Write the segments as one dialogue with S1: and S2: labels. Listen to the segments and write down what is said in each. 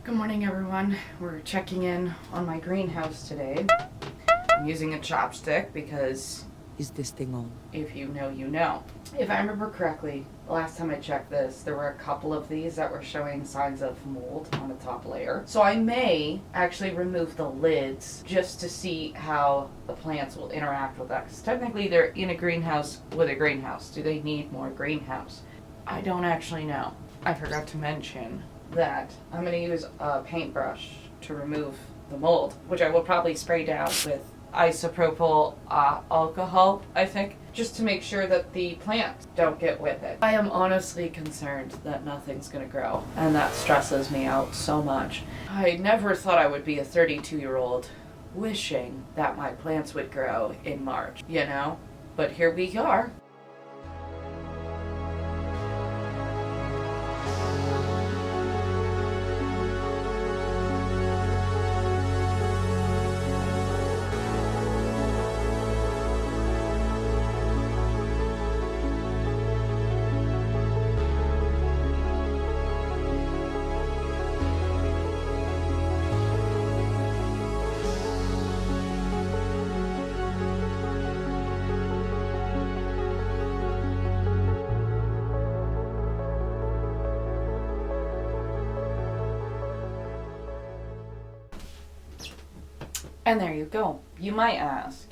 S1: Good morning, everyone. We're checking in on my greenhouse today. I'm using a chopstick because
S2: Is this thing on?
S1: if you know, you know. If I remember correctly, the last time I checked this, there were a couple of these that were showing signs of mold on the top layer. So I may actually remove the lids just to see how the plants will interact with that. Because technically they're in a greenhouse with a greenhouse. Do they need more greenhouse? I don't actually know. I forgot to mention that I'm going to use a paintbrush to remove the mold, which I will probably spray down with isopropyl alcohol, I think, just to make sure that the plants don't get with it. I am honestly concerned that nothing's going to grow, and that stresses me out so much. I never thought I would be a 32-year-old wishing that my plants would grow in March, you know? But here we are. And there you go. You might ask,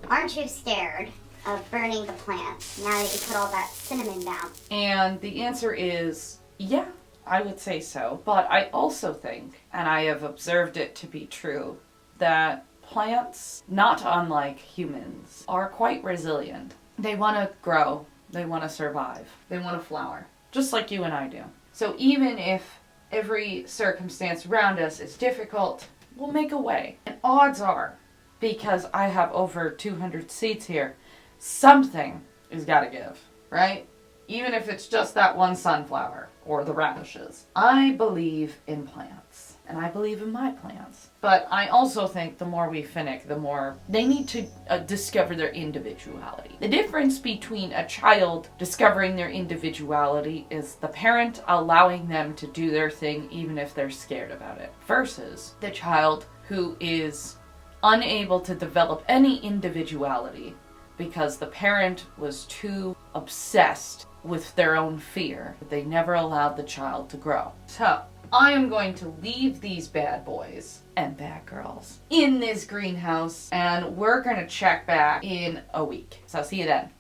S3: Aren't you scared of burning the plants now that you put all that cinnamon down?
S1: and the answer is yeah, I would say so. But I also think, and I have observed it to be true, that plants, not unlike humans, are quite resilient. They want to grow, they want to survive, they want to flower, just like you and I do. So even if every circumstance around us is difficult, we'll make a way. And odds are, because I have over 200 seeds here, something is got to give, right? Even if it's just that one sunflower or the radishes. I believe in plants, and I believe in my plants. But I also think the more we finick, the more they need to discover their individuality. The difference between a child discovering their individuality is the parent allowing them to do their thing even if they're scared about it, versus the child who is unable to develop any individuality because the parent was too obsessed with their own fear that they never allowed the child to grow. So, I am going to leave these bad boys and bad girls in this greenhouse, and we're going to check back in a week. So, see you then.